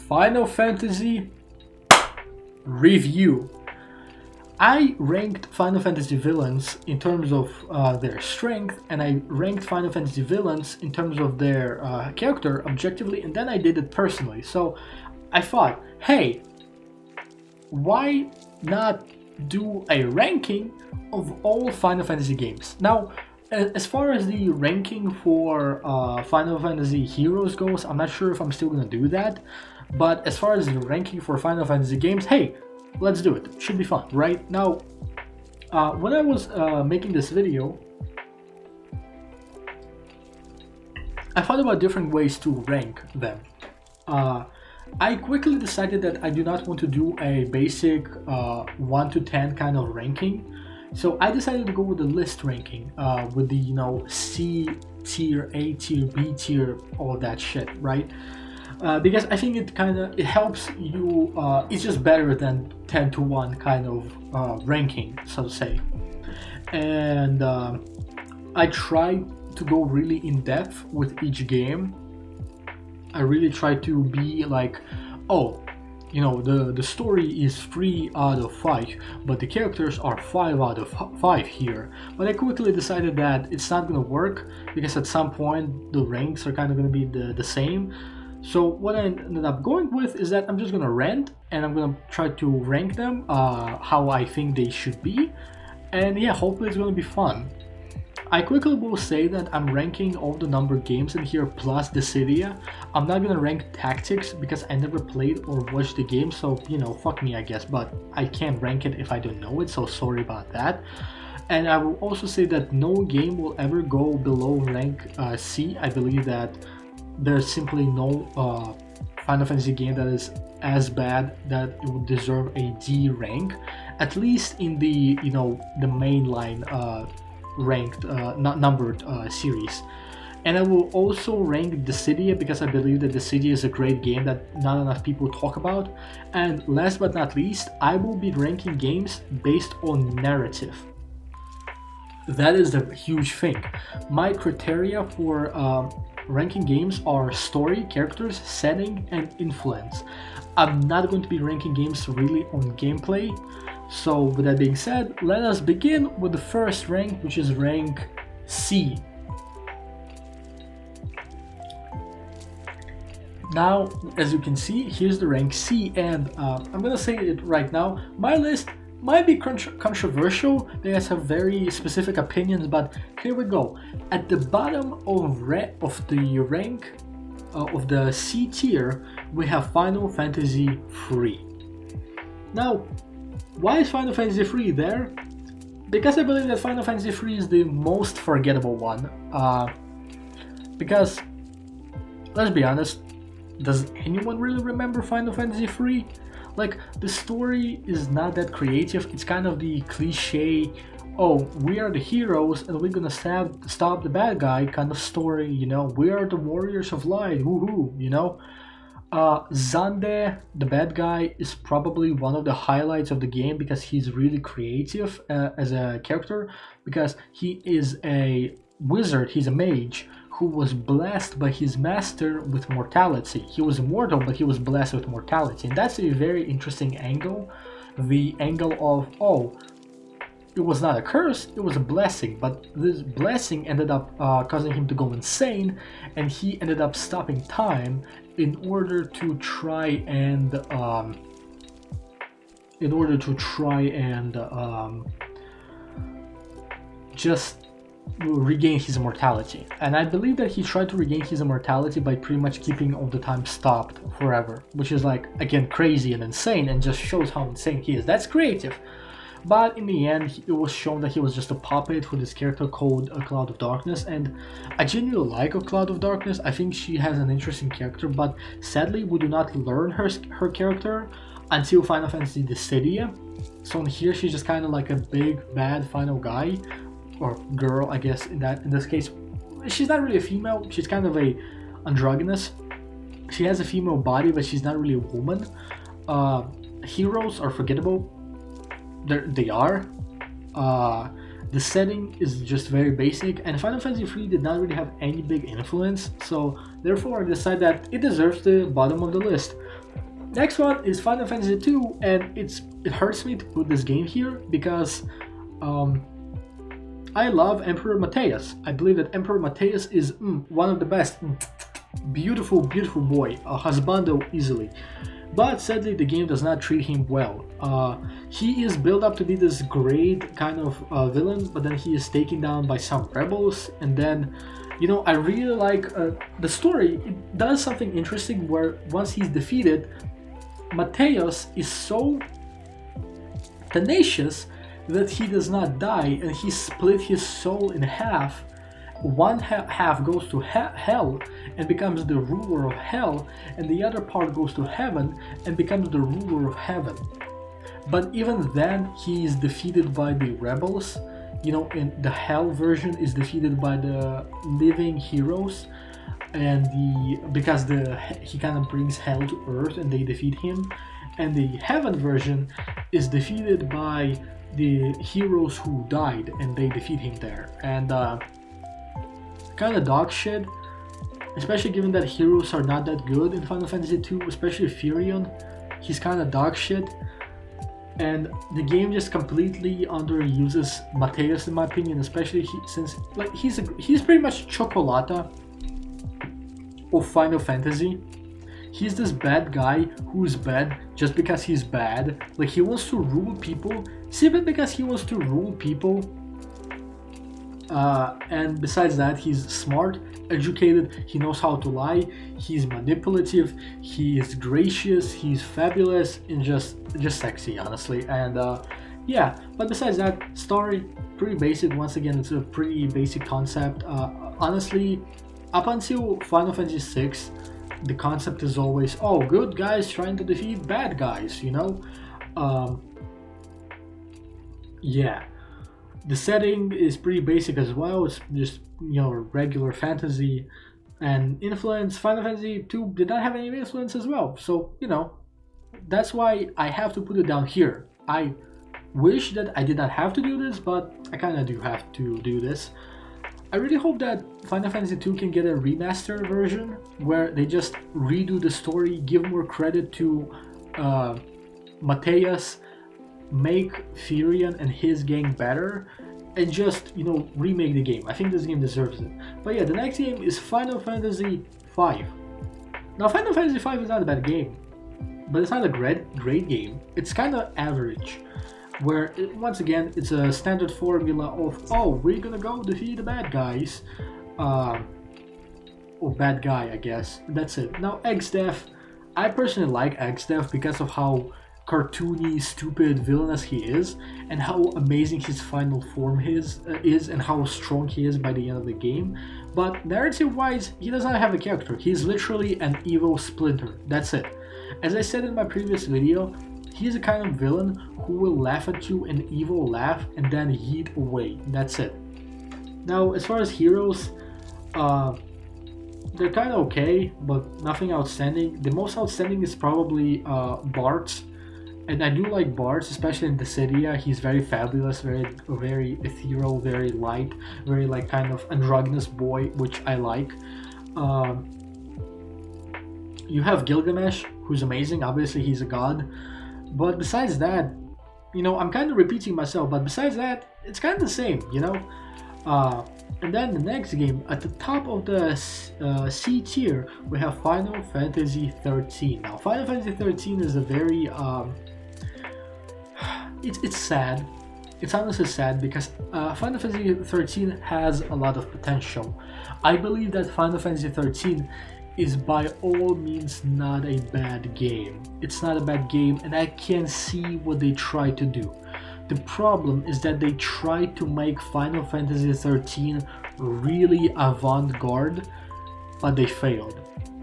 Final Fantasy review. I ranked Final Fantasy villains in terms of their strength, and I ranked Final Fantasy villains in terms of their character objectively, and then I did it personally. So I thought, hey, why not do a ranking of all Final Fantasy games? Now, as far as the ranking for Final Fantasy Heroes goes, I'm not sure if I'm still gonna do that. But as far as the ranking for Final Fantasy games, hey, let's do it. Should be fun, right? Now, when I was making this video, I thought about different ways to rank them. I quickly decided that I do not want to do a basic 1 to 10 kind of ranking. So I decided to go with the list ranking, with the, C tier, A tier, B tier, all that shit, right? Because I think it helps you, it's just better than 10 to 1 kind of ranking, so to say. And I tried to go really in depth with each game. I really tried to be like, oh, the story is 3 out of 5, but the characters are 5 out of 5 here. But I quickly decided that it's not gonna work, because at some point the ranks are kind of gonna be the same. So what I ended up going with is that I'm just gonna rant, and I'm gonna try to rank them how I think they should be, and yeah, hopefully it's gonna be fun. I quickly will say that I'm ranking all the numbered games in here plus Dissidia. I'm not gonna rank Tactics because I never played or watched the game, so fuck me I guess, but I can't rank it if I don't know it, so sorry about that. And I will also say that no game will ever go below rank C. I believe that there's simply no Final Fantasy game that is as bad that it would deserve a D rank, at least in the the mainline ranked not numbered series. And I will also rank Dissidia because I believe that Dissidia is a great game that not enough people talk about. And last but not least, I will be ranking games based on narrative. That is the huge thing. My criteria for ranking games are story, characters, setting, and influence. I'm not going to be ranking games really on gameplay. So with that being said, let us begin with the first rank, which is rank C. Now, as you can see, here's the rank C, and I'm gonna say it right now, my list might be controversial. You guys have very specific opinions, but here we go. At the bottom of the rank of the C tier, we have Final Fantasy III. Now, why is Final Fantasy III there? Because I believe that Final Fantasy III is the most forgettable one. Because, let's be honest, does anyone really remember Final Fantasy III? Like, the story is not that creative. It's kind of the cliche, oh, we are the heroes and we're gonna stop the bad guy kind of story, we are the warriors of light, woohoo, Xande, the bad guy, is probably one of the highlights of the game because he's really creative as a character, because he is a wizard, he's a mage who was blessed by his master with mortality. He was immortal, but he was blessed with mortality, and that's a very interesting angle. The angle of, oh, it was not a curse, it was a blessing, but this blessing ended up causing him to go insane, and he ended up stopping time in order to try and just regain his immortality. And I believe that he tried to regain his immortality by pretty much keeping all the time stopped forever, which is like, again, crazy and insane, and just shows how insane he is. That's creative. But in the end, it was shown that he was just a puppet with this character called A Cloud of Darkness, and I genuinely like A Cloud of Darkness. I think she has an interesting character, but sadly we do not learn her character until Final Fantasy Dissidia. So in here she's just kind of like a big bad final guy, or girl, I guess in this case. She's not really a female, she's kind of a androgynous. She has a female body, but she's not really a woman. Heroes are forgettable. They are. The setting is just very basic, and Final Fantasy III did not really have any big influence, so therefore I decided that it deserves the bottom of the list. Next one is Final Fantasy II, and it hurts me to put this game here because I love Emperor Mateus. I believe that Emperor Mateus is one of the best. Beautiful, beautiful boy, a husbando easily. But sadly, the game does not treat him well. He is built up to be this great kind of villain, but then he is taken down by some rebels, and then, I really like the story. It does something interesting where once he's defeated, Mateus is so tenacious that he does not die, and he split his soul in half. One half goes to hell and becomes the ruler of hell, and the other part goes to heaven and becomes the ruler of heaven. But even then, he is defeated by the rebels. In the hell version is defeated by the living heroes, and because he kind of brings hell to earth and they defeat him. And the heaven version is defeated by the heroes who died and they defeat him there. And kind of dog shit, especially given that heroes are not that good in Final Fantasy II, especially Firion. He's kind of dog shit, and the game just completely underuses Mateus in my opinion, especially since he's pretty much Chocolata of Final Fantasy. He's this bad guy who's bad just because he's bad. Like, he wants to rule people simply because he wants to rule people. And besides that, he's smart, educated, he knows how to lie, he's manipulative, he is gracious, he's fabulous, and just sexy, honestly. And yeah, but besides that, story, pretty basic. Once again, it's a pretty basic concept. Honestly, up until Final Fantasy VI, the concept is always, oh, good guys trying to defeat bad guys, yeah. The setting is pretty basic as well. It's just, regular fantasy. And influence, Final Fantasy II did not have any influence as well. So, that's why I have to put it down here. I wish that I did not have to do this, but I kind of do have to do this. I really hope that Final Fantasy II can get a remaster version where they just redo the story, give more credit to Mateus, make Firion and his gang better, and just, remake the game. I think this game deserves it. But yeah, the next game is Final Fantasy V. Now, Final Fantasy V is not a bad game, but it's not a great game. It's kind of average, where, once again, it's a standard formula of, oh, we're gonna go defeat the bad guys, or bad guy, I guess. That's it. Now, Exdeath, I personally like Exdeath because of how cartoony, stupid, villainous he is, and how amazing his final form is, and how strong he is by the end of the game. But narrative-wise, he does not have a character. He's literally an evil Splinter. That's it. As I said in my previous video, he's a kind of villain who will laugh at you an evil laugh and then yeet away. That's it. Now, as far as heroes, they're kind of okay, but nothing outstanding. The most outstanding is probably Bartz. And I do like Bartz, especially in Dissidia. He's very fabulous, very ethereal, very light, very kind of androgynous boy, which I like. You have Gilgamesh, who's amazing. Obviously, he's a god. But besides that, I'm kind of repeating myself, but besides that, it's kind of the same, And then the next game, at the top of the C tier, we have Final Fantasy XIII. Now, Final Fantasy XIII is a very... It's sad. It's honestly sad because Final Fantasy XIII has a lot of potential. I believe that Final Fantasy XIII is by all means not a bad game. It's not a bad game, and I can see what they try to do. The problem is that they tried to make Final Fantasy XIII really avant-garde, but they failed.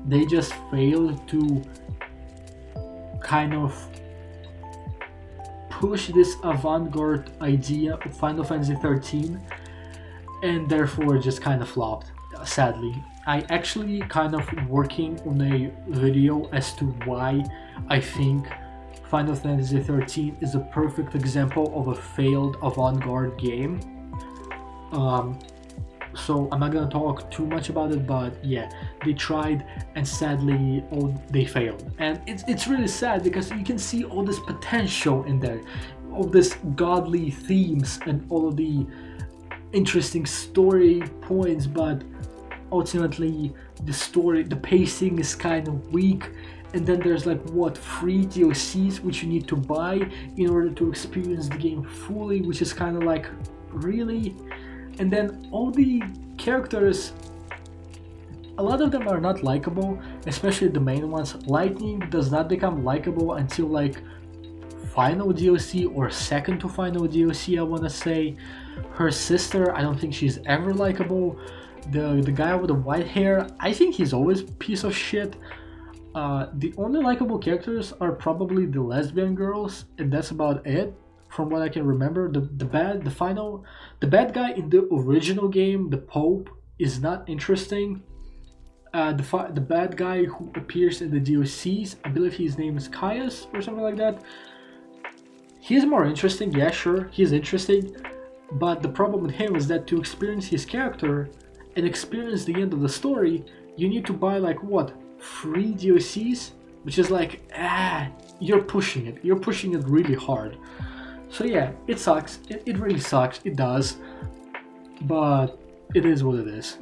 They just failed to kind of push this avant-garde idea of Final Fantasy XIII, and therefore just kind of flopped, sadly. I actually kind of working on a video as to why I think Final Fantasy XIII is a perfect example of a failed avant-garde game. so I'm not gonna talk too much about it. But yeah, they tried, and sadly, they failed. And it's really sad because you can see all this potential in there, all this godly themes and all of the interesting story points, but ultimately the pacing is kind of weak. And then there's like what, free DLCs which you need to buy in order to experience the game fully, which is kind of like, really? And then all the characters, a lot of them are not likable, especially the main ones. Lightning does not become likable until like final DLC or second to final DLC, I want to say. Her sister, I don't think she's ever likable. The guy with the white hair, I think he's always a piece of shit. The only likable characters are probably the lesbian girls, and that's about it from what I can remember. The bad guy in the original game, the Pope, is not interesting. The bad guy who appears in the DLCs, I believe his name is Caius or something like that. He's more interesting, yeah, sure, he's interesting, but the problem with him is that to experience his character and experience the end of the story, you need to buy like what, free DLCs, which is like, you're pushing it really hard. So yeah, it sucks, it really sucks, it does, but it is what it is.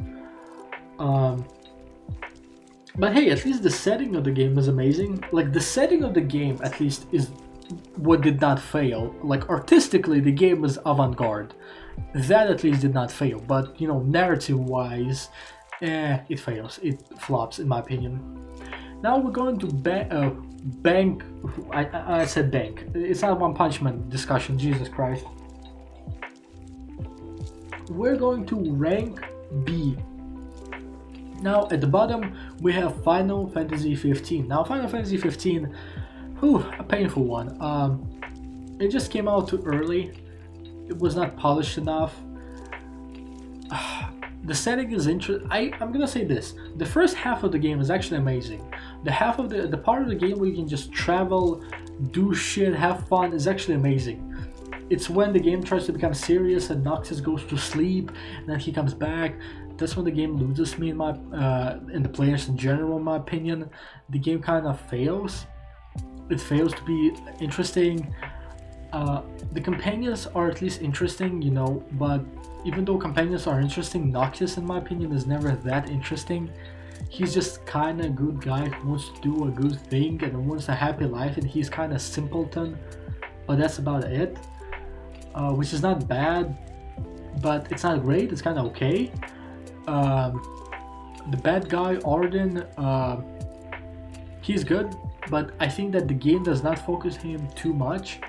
But hey, at least the setting of the game is amazing. Like, the setting of the game at least is what did not fail. Like, artistically the game is avant-garde, that at least did not fail, but you know, narrative wise, it fails, it flops in my opinion. Now we're going to bank. I said bank, it's not One Punch Man discussion, Jesus Christ. We're going to rank B. Now at the bottom we have Final Fantasy 15. Now Final Fantasy 15, a painful one. It just came out too early. It was not polished enough. The setting is interesting. I'm gonna say this: the first half of the game is actually amazing. The half of the part of the game where you can just travel, do shit, have fun is actually amazing. It's when the game tries to become serious and Noctis goes to sleep and then he comes back. That's when the game loses me in the players in general, in my opinion. The game kind of fails. It fails to be interesting. The companions are at least interesting, you know, but even though companions are interesting, Noctis, in my opinion, is never that interesting. He's just kind of a good guy who wants to do a good thing and wants a happy life, and he's kind of simpleton, but that's about it. Which is not bad, but it's not great, it's kind of okay. The bad guy, Arden, he's good, but I think that the game does not focus him too much.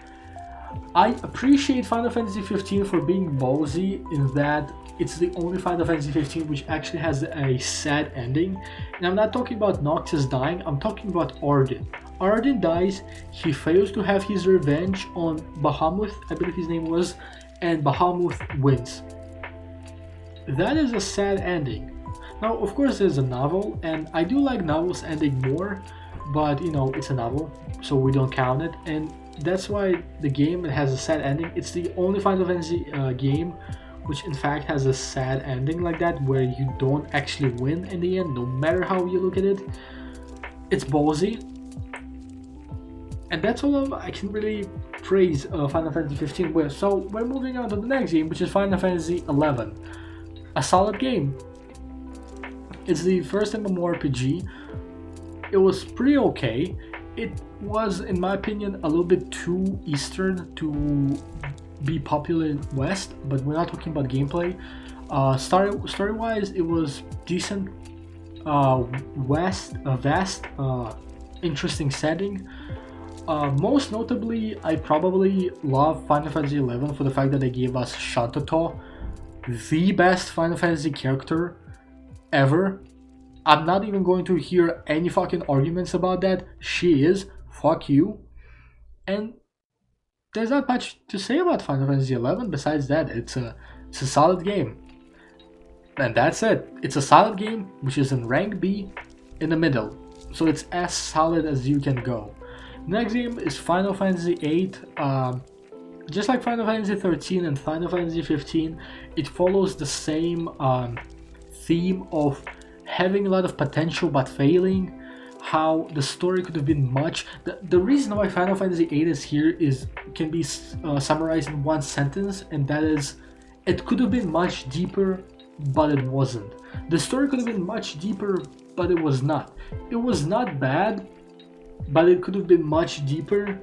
I appreciate Final Fantasy 15 for being ballsy in that it's the only Final Fantasy 15 which actually has a sad ending. And I'm not talking about Noctis dying, I'm talking about Arden. Arden dies, he fails to have his revenge on Bahamut, I believe his name was, and Bahamut wins. That is a sad ending. Now, of course, there's a novel, and I do like novels ending more, but you know, it's a novel, so we don't count it, and that's why the game has a sad ending. It's the only Final Fantasy game which in fact has a sad ending like that, where you don't actually win in the end, no matter how you look at it. It's ballsy, and that's all I can really praise Final Fantasy 15 with. So we're moving on to the next game, which is Final Fantasy 11. A solid game. It's the first MMORPG. It was pretty okay. It was, in my opinion, a little bit too Eastern to be popular in West, but we're not talking about gameplay. Story-wise, it was decent. Vast, interesting setting. Most notably, I probably love Final Fantasy XI for the fact that they gave us Shantato, the best Final Fantasy character ever. I'm not even going to hear any fucking arguments about that. She is. Fuck you. And there's not much to say about Final Fantasy XI besides that. It's a solid game. And that's it. It's a solid game which is in rank B in the middle. So it's as solid as you can go. Next game is Final Fantasy VIII. just like Final Fantasy 13 and Final Fantasy 15, it follows the same theme of having a lot of potential but failing. How the story could have been much. The reason why Final Fantasy VIII is here is can be summarized in one sentence, and that is, it could have been much deeper, but it wasn't. The story could have been much deeper, but it was not. It was not bad, but it could have been much deeper,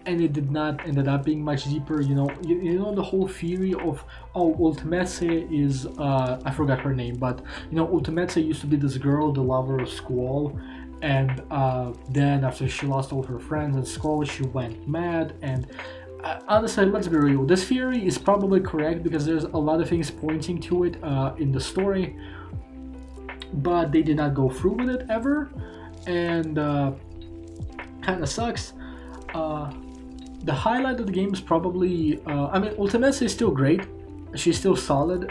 and it did not ended up being much deeper. You know the whole theory of, oh, Ultimetse is I forgot her name, but Ultimetse used to be this girl, the lover of Squall, and then after she lost all her friends and Squall, she went mad. And honestly, let's be real, this theory is probably correct because there's a lot of things pointing to it in the story, but they did not go through with it ever, and kind of sucks. The highlight of the game is probably, Ultimate is still great. She's still solid.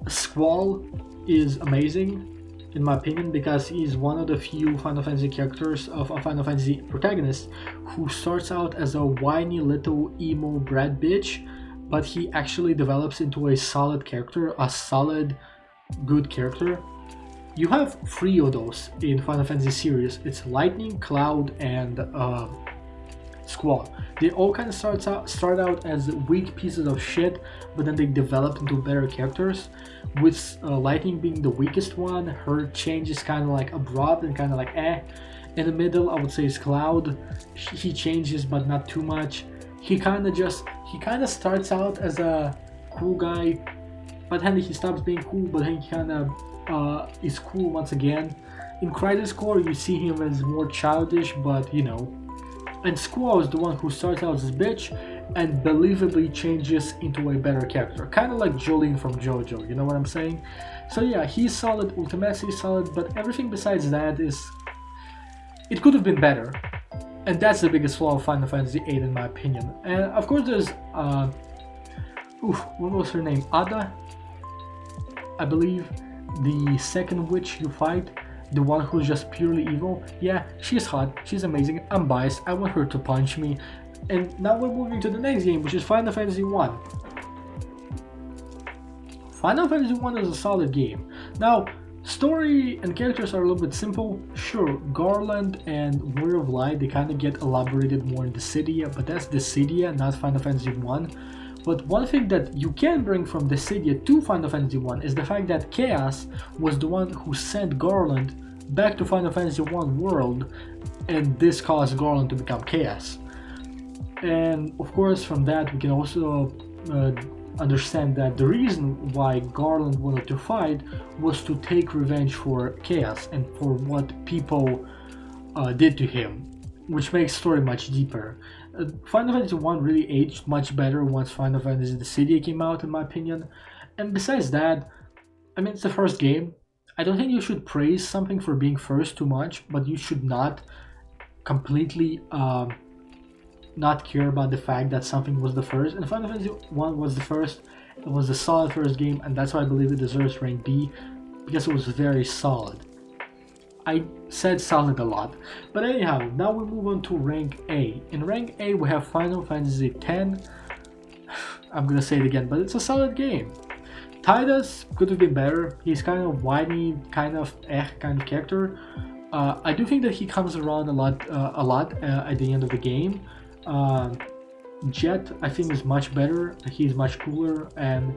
Squall is amazing, in my opinion, because he's one of the few Final Fantasy characters of a Final Fantasy protagonist who starts out as a whiny little emo brat bitch, but he actually develops into a solid character, a solid, good character. You have three of those in Final Fantasy series. It's Lightning, Cloud, and Squall. They all kind of start out as weak pieces of shit, but then they develop into better characters. With Lightning being the weakest one, her change is kind of like abrupt and kind of like eh. In the middle, I would say is Cloud. He changes, but not too much. He kind of starts out as a cool guy, but then he stops being cool. But then he kind of is cool once again. In Crisis Core, you see him as more childish, but And Squall is the one who starts out as a bitch and believably changes into a better character. Kind of like Jolene from JoJo, you know what I'm saying? So yeah, he's solid, Ultimate is solid, but everything besides that is... It could have been better. And that's the biggest flaw of Final Fantasy VIII in my opinion. And of course there's... what was her name? Ada? I believe. The second witch you fight. The one who's just purely evil. Yeah, she's hot, she's amazing, I'm biased, I want her to punch me. And now we're moving to the next game, which is Final Fantasy 1. Final Fantasy 1 is a solid game. Now, story and characters are a little bit simple. Sure, Garland and Warrior of Light, they kind of get elaborated more in Dissidia, but that's Dissidia, not Final Fantasy 1. But one thing that you can bring from Dissidia to Final Fantasy 1 is the fact that Chaos was the one who sent Garland back to Final Fantasy 1 world, and this caused Garland to become Chaos. And of course from that we can also understand that the reason why Garland wanted to fight was to take revenge for Chaos and for what people did to him, which makes the story much deeper. Final Fantasy 1 really aged much better once Final Fantasy Dissidia came out, in my opinion. And besides that, it's the first game. I don't think you should praise something for being first too much, but you should not completely not care about the fact that something was the first. And Final Fantasy 1 was the first. It was a solid first game, and that's why I believe it deserves rank B, because it was very solid. I said solid a lot. But anyhow, now we move on to rank A. In rank A we have Final Fantasy X. I'm gonna say it again, but it's a solid game. Tidus could have been better. He's kind of whiny, kind of character. I do think that he comes around a lot at the end of the game. Jet, I think, is much better. He's much cooler, and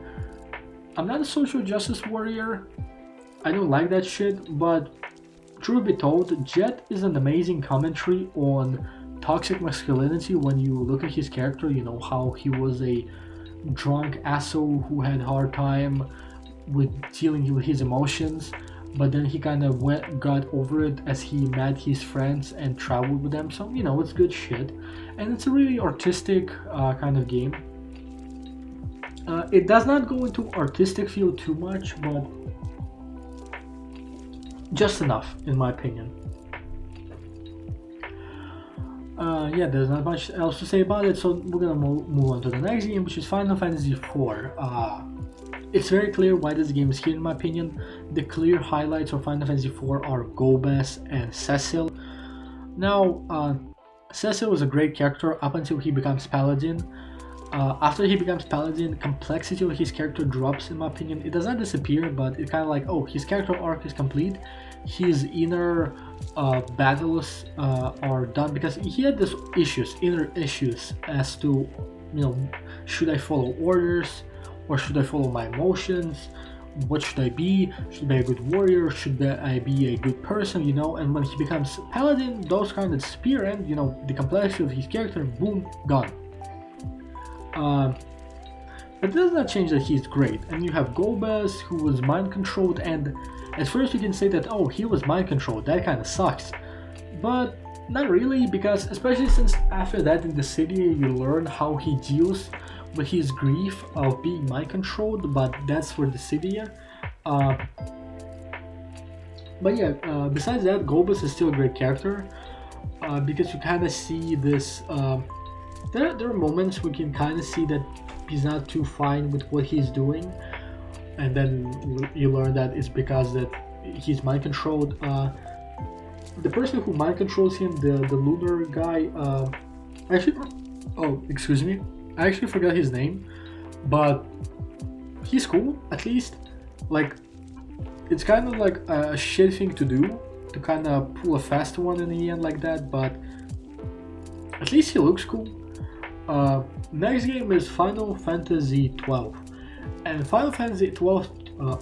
I'm not a social justice warrior. I don't like that shit, but truth be told, Jet is an amazing commentary on toxic masculinity. When you look at his character, you know how he was a drunk asshole who had a hard time with dealing with his emotions, but then he kind of got over it as he met his friends and traveled with them. So it's good shit, and it's a really artistic kind of game. It does not go into artistic field too much, but just enough, in my opinion. There's not much else to say about it, so we're gonna move on to the next game, which is Final Fantasy IV. It's very clear why this game is here, in my opinion. The clear highlights of Final Fantasy IV are Golbez and Cecil. Now, Cecil is a great character up until he becomes Paladin. After he becomes Paladin, complexity of his character drops, in my opinion. It does not disappear, but it's kind of like, oh, his character arc is complete. His inner battles are done, because he had these inner issues as to, should I follow orders or should I follow my emotions? What should I be? Should I be a good warrior? Should I be a good person? And when he becomes Paladin, those kind of disappear, and the complexity of his character, boom, gone. But it does not change that he's great. And you have Golbez, who was mind controlled, and at first you can say that, oh, he was mind controlled, that kind of sucks. But not really, because especially since after that in the city you learn how he deals with his grief of being mind controlled, but that's for the city. Besides that, Golbez is still a great character, because you kind of see this. There are moments we can kind of see that he's not too fine with what he's doing, and then you learn that it's because that he's mind controlled. The person who mind controls him, the lunar guy, excuse me, I actually forgot his name, but he's cool, at least. Like, it's kind of like a shit thing to do, to kind of pull a fast one in the end like that, but at least he looks cool. Next game is Final Fantasy XII, and Final Fantasy XII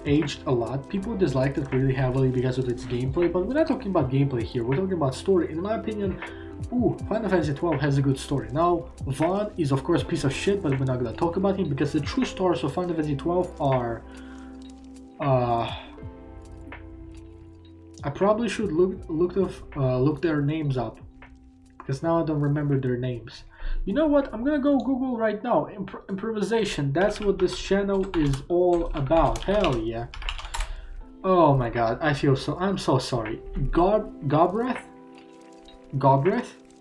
aged a lot. People disliked it really heavily because of its gameplay, but we're not talking about gameplay here, we're talking about story. In my opinion, Final Fantasy XII has a good story. Now, Vaughn is of course a piece of shit, but we're not gonna talk about him, because the true stars of Final Fantasy XII are... I probably should look their names up, because now I don't remember their names. You know what? I'm gonna go Google right now. Improvisation. That's what this channel is all about. Hell yeah. Oh my god. I'm so sorry. Gobreth.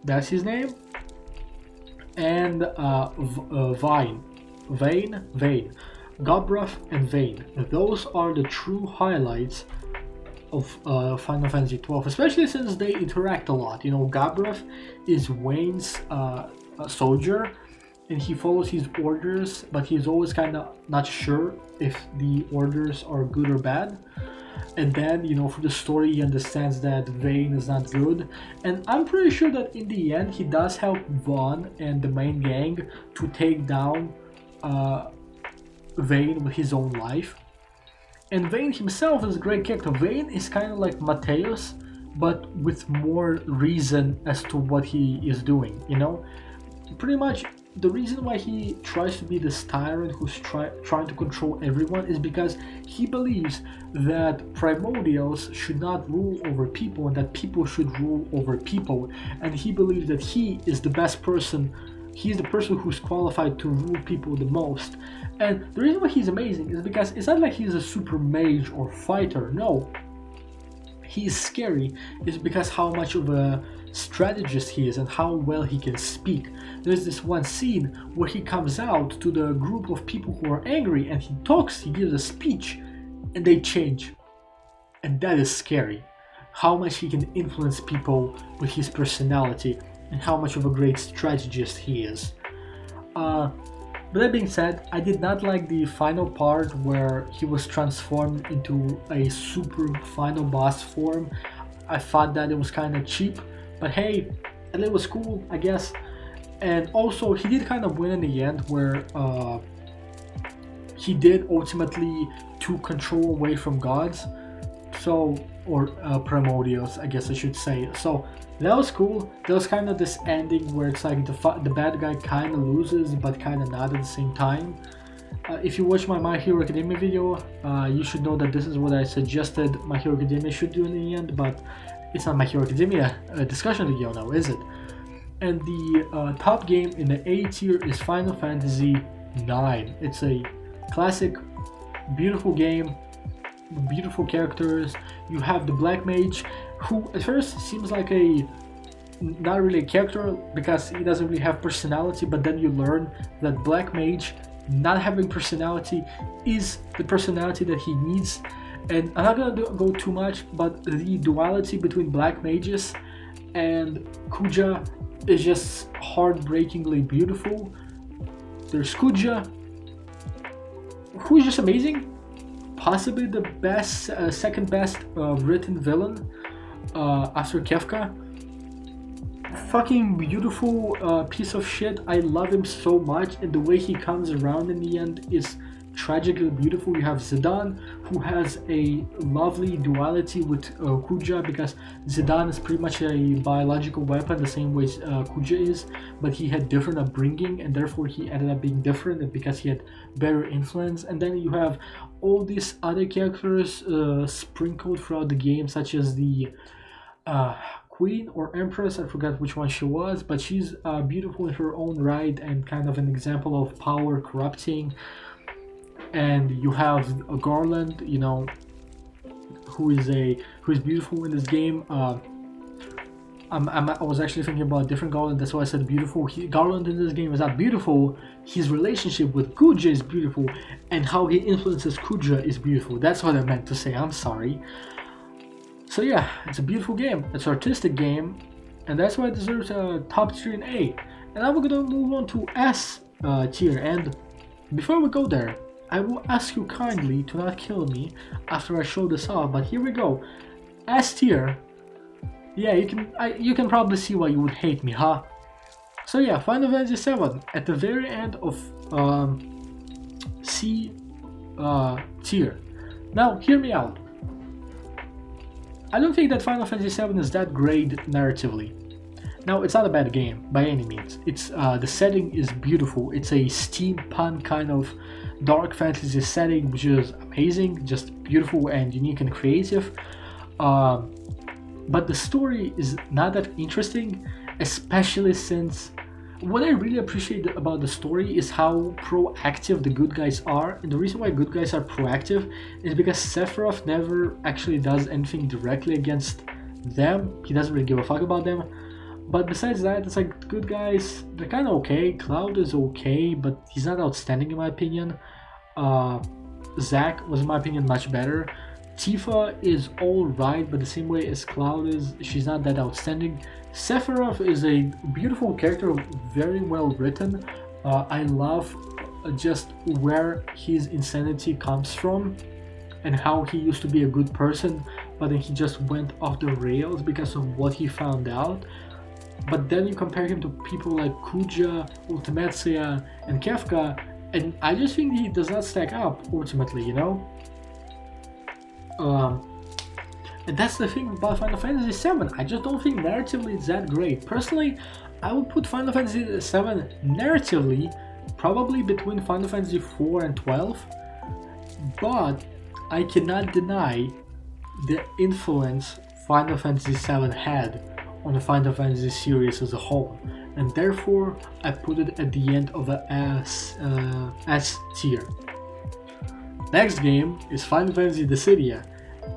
That's his name. And Vayne. Gobreth and Vayne. Those are the true highlights of Final Fantasy XII, especially since they interact a lot. Gobreth is Wayne's a soldier, and he follows his orders, but he's always kind of not sure if the orders are good or bad. And then, for the story, he understands that Vayne is not good, and I'm pretty sure that in the end he does help Vaughn and the main gang to take down Vayne with his own life. And Vayne himself is a great character. Vayne is kind of like Mateus, but with more reason as to what he is doing, Pretty much the reason why he tries to be this tyrant who's trying to control everyone is because he believes that primordials should not rule over people and that people should rule over people. And he believes that he is the best person. He's the person who's qualified to rule people the most. And the reason why he's amazing is because it's not like he's a super mage or fighter. No. He's scary is because how much of a strategist he is and how well he can speak. There's this one scene where he comes out to the group of people who are angry and he gives a speech, and they change. And that is scary. How much he can influence people with his personality and how much of a great strategist he is. But that being said, I did not like the final part where he was transformed into a super final boss form. I thought that it was kind of cheap, but hey, it was cool, I guess. And also, he did kind of win in the end, where he did ultimately took control away from gods, or primordials, I guess I should say. So that was cool. There was kind of this ending where it's like the bad guy kind of loses, but kind of not at the same time. If you watch my My Hero Academia video, you should know that this is what I suggested My Hero Academia should do in the end, but it's not My Hero Academia discussion video now, is it? And the top game in the A tier is Final Fantasy IX. It's a classic, beautiful game, beautiful characters. You have the Black Mage, who at first seems like not really a character because he doesn't really have personality, but then you learn that Black Mage not having personality is the personality that he needs. And I'm not gonna go too much, but the duality between Black Mages and Kuja is just heartbreakingly beautiful. There's Kuja, who is just amazing. Possibly the best, second best written villain after Kefka. Fucking beautiful piece of shit. I love him so much, and the way he comes around in the end is tragically beautiful. You have Zidane, who has a lovely duality with Kuja, because Zidane is pretty much a biological weapon, the same way Kuja is, but he had different upbringing, and therefore he ended up being different because he had better influence. And then you have all these other characters sprinkled throughout the game, such as the Queen or Empress, I forgot which one she was, but she's beautiful in her own right and kind of an example of power corrupting. And you have a Garland, you know, who is beautiful in this game. I was actually thinking about a different Garland, that's why I said beautiful. Garland in this game is not beautiful. His relationship with Kuja is beautiful, and how he influences Kuja is beautiful. That's what I meant to say. I'm sorry. So yeah, it's a beautiful game. It's an artistic game, and that's why it deserves a top tier in A. And now we're gonna move on to S tier. And before we go there, I will ask you kindly to not kill me after I show this off. But here we go. S tier. Yeah, you can probably see why you would hate me, huh? So yeah, Final Fantasy VII at the very end of C tier. Now, hear me out. I don't think that Final Fantasy VII is that great narratively. Now, it's not a bad game by any means. It's the setting is beautiful. It's a steampunk kind of dark fantasy setting, which is amazing, just beautiful and unique and creative. But the story is not that interesting, especially since what I really appreciate about the story is how proactive the good guys are. And the reason why good guys are proactive is because Sephiroth never actually does anything directly against them. He doesn't really give a fuck about them. But besides that, it's like good guys, they're kind of okay. Cloud is okay, but he's not outstanding in my opinion. Zack was, in my opinion, much better. Tifa is alright, but the same way as Cloud is, she's not that outstanding. Sephiroth is a beautiful character, very well written. I love just where his insanity comes from and how he used to be a good person, but then he just went off the rails because of what he found out. But then you compare him to people like Kuja, Ultimecia, and Kefka, and I just think he does not stack up ultimately, you know? And that's the thing about Final Fantasy VII. I just don't think narratively it's that great. Personally, I would put Final Fantasy VII narratively probably between Final Fantasy IV and 12, but I cannot deny the influence Final Fantasy VII had on the Final Fantasy series as a whole, and therefore I put it at the end of the S tier. Next game is Final Fantasy Dissidia,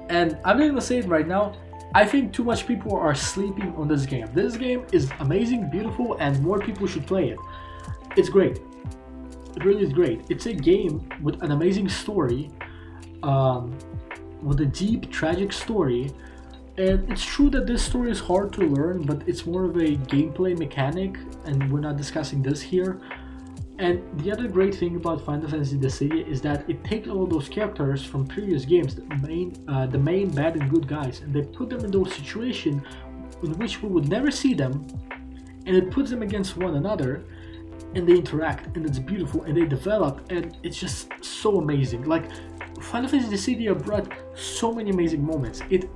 and I'm not gonna say it right now. I think too much people are sleeping on this game. This game is amazing, beautiful, and more people should play it. It's great. It really is great. It's a game with an amazing story, with a deep, tragic story. And it's true that this story is hard to learn, but it's more of a gameplay mechanic, and we're not discussing this here. And the other great thing about Final Fantasy Dissidia is that it takes all those characters from previous games, the main bad and good guys, and they put them in those situations in which we would never see them, and it puts them against one another, and they interact, and it's beautiful, and they develop, and it's just so amazing. Like, Final Fantasy Dissidia brought so many amazing moments. It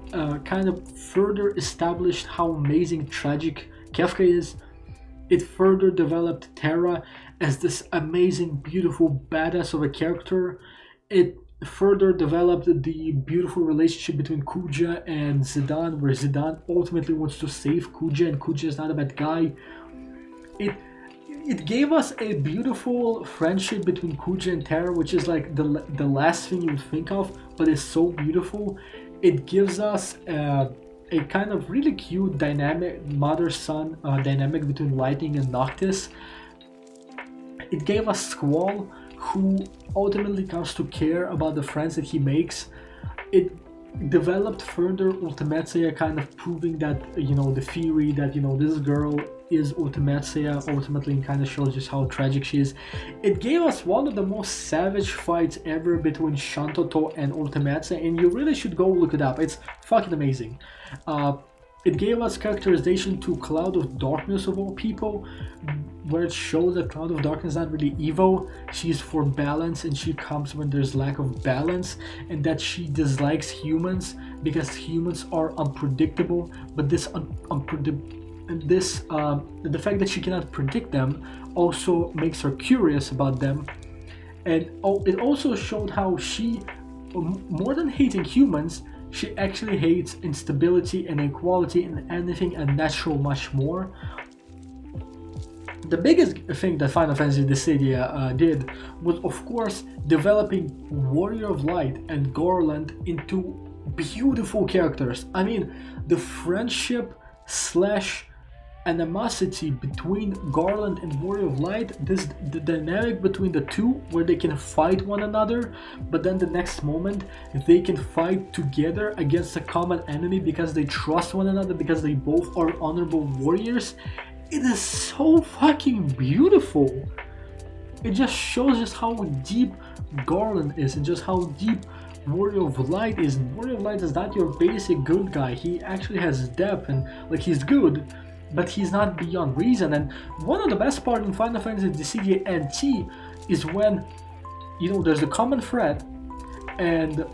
kind of further established how amazing tragic Kefka is. It further developed Terra as this amazing, beautiful, badass of a character. It further developed the beautiful relationship between Kuja and Zidane, where Zidane ultimately wants to save Kuja, and Kuja is not a bad guy. It gave us a beautiful friendship between Kuja and Terra, which is like the last thing you would think of, but it's so beautiful. It gives us a kind of really cute dynamic mother-son dynamic between Lightning and Noctis. It gave us Squall, who ultimately comes to care about the friends that he makes. It developed further Ultimecia, kind of proving that, you know, the theory that, you know, this girl is Ultimecia ultimately, and kind of shows just how tragic she is. It gave us one of the most savage fights ever between Shantoto and Ultimecia, and you really should go look it up. It's fucking amazing. It gave us characterization to Cloud of Darkness of all people, where it shows that Cloud of Darkness is not really evil. She's for balance, and she comes when there's lack of balance, and that she dislikes humans because humans are unpredictable. But this the fact that she cannot predict them also makes her curious about them. And it also showed how she, more than hating humans, she actually hates instability and inequality and anything unnatural much more. The biggest thing that Final Fantasy Dissidia did was, of course, developing Warrior of Light and Garland into beautiful characters. I mean, the friendship slash animosity between Garland and Warrior of Light, the dynamic between the two where they can fight one another, but then the next moment they can fight together against a common enemy because they trust one another, because they both are honorable warriors. It is so fucking beautiful. It just shows just how deep Garland is and just how deep Warrior of Light is. Warrior of Light is not your basic good guy. He actually has depth and like he's good, but he's not beyond reason. And one of the best part in Final Fantasy Dissidia NT is when, you know, there's a common threat, and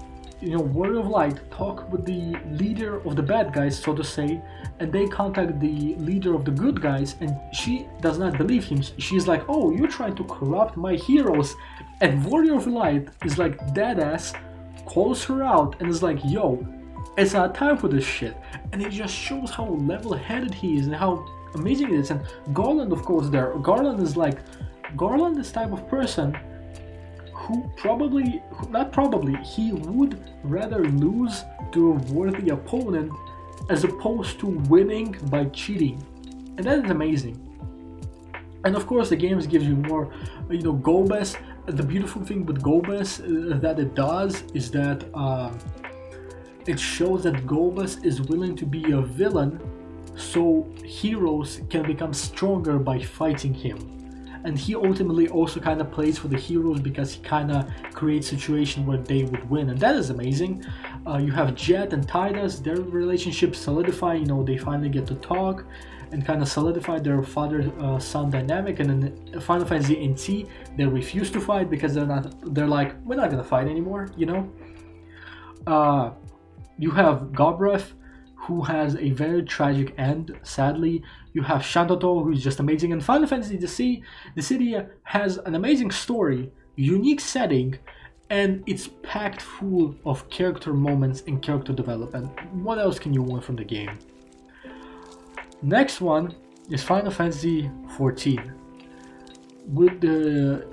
you know, Warrior of Light talk with the leader of the bad guys, so to say, and they contact the leader of the good guys, and she does not believe him. She's like, oh, you're trying to corrupt my heroes. And Warrior of Light is like dead ass, calls her out and is like, yo, it's not time for this shit. And it just shows how level-headed he is and how amazing it is. And Garland, of course, Garland is type of person who he would rather lose to a worthy opponent as opposed to winning by cheating. And that is amazing. And of course the games gives you more, you know, Golbez. The beautiful thing with Golbez that it does is that it shows that Golbez is willing to be a villain so heroes can become stronger by fighting him. And he ultimately also kind of plays for the heroes because he kind of creates a situation where they would win, and that is amazing. You have Jet and Tidus, their relationship solidify, you know, they finally get to talk and kind of solidify their father-son dynamic. And in Final Fantasy NT, they refuse to fight because they're like, we're not gonna fight anymore, you know. You have Gobreth, who has a very tragic end, sadly. You have Shantoto, who's just amazing. And Final Fantasy Dissidia has an amazing story, unique setting, and it's packed full of character moments and character development. What else can you want from the game? Next one is Final Fantasy XIV. With the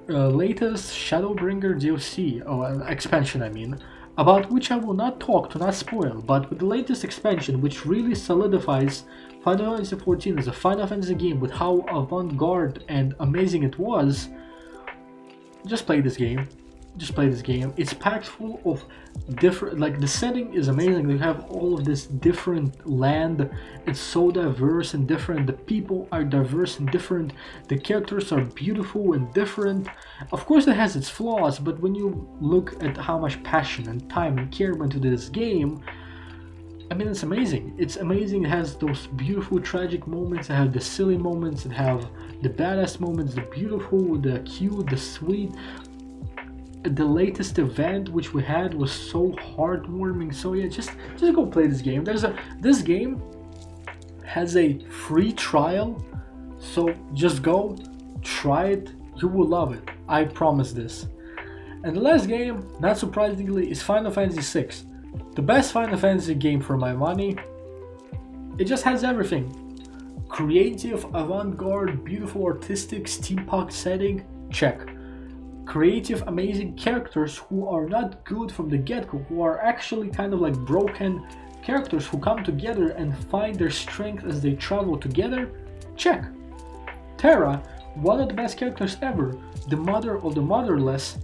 latest Shadowbringer DLC, expansion I mean, about which I will not talk to not spoil, but with the latest expansion, which really solidifies Final Fantasy XIV as a Final Fantasy game with how avant-garde and amazing it was, just play this game. Just play this game. It's packed full of different, like the setting is amazing. You have all of this different land. It's so diverse and different. The people are diverse and different. The characters are beautiful and different. Of course it has its flaws, but when you look at how much passion and time and care went into this game, I mean, it's amazing. It's amazing. It has those beautiful tragic moments. It has the silly moments. It has the badass moments, the beautiful, the cute, the sweet. The latest event which we had was so heartwarming. So yeah, just go play this game. This game has a free trial, so just go try it. You will love it. I promise this. And the last game, not surprisingly, is Final Fantasy VI. The best Final Fantasy game for my money. It just has everything. Creative, avant-garde, beautiful artistic steampunk setting, check. Creative, amazing characters who are not good from the get-go, who are actually kind of like broken characters who come together and find their strength as they travel together, check. Terra, one of the best characters ever, the mother of the motherless,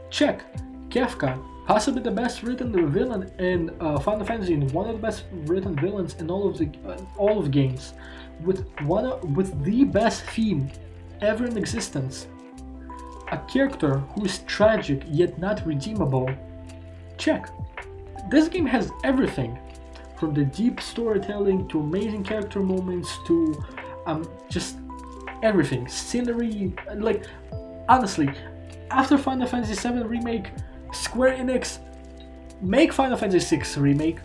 check. Kefka, possibly the best written villain in Final Fantasy, and one of the best written villains in all of games, with the best theme ever in existence. A character who is tragic yet not redeemable. Check. This game has everything, from the deep storytelling to amazing character moments to just everything. Scenery, like honestly, after Final Fantasy VII Remake, Square Enix, make Final Fantasy VI Remake.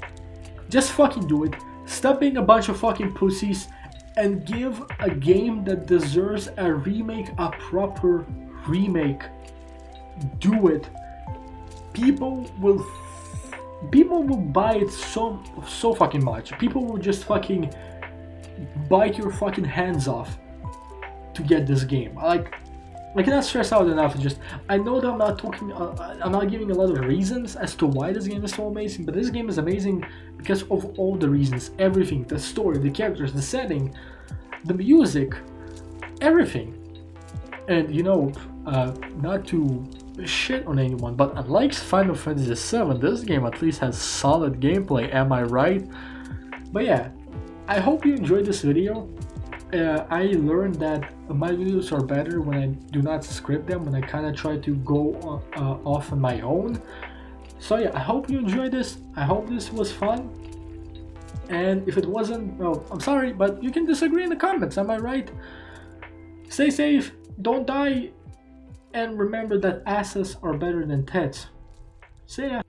Just fucking do it. Stop being a bunch of fucking pussies and give a game that deserves a remake a proper remake. Do it. People will buy it so fucking much. People will just fucking bite your fucking hands off to get this game. Like, I cannot stress out enough. I know that I'm not giving a lot of reasons as to why this game is so amazing, but this game is amazing because of all the reasons. Everything, the story, the characters, the setting, the music, everything. And not to shit on anyone, but unlike Final Fantasy VII, this game at least has solid gameplay. Am I right? But yeah, I hope you enjoyed this video. I learned that my videos are better when I do not script them, when I kind of try to go off on my own. So yeah, I hope you enjoyed this. I hope this was fun. And if it wasn't, well, I'm sorry, but you can disagree in the comments. Am I right? Stay safe, don't die, and remember that asses are better than tits. See ya.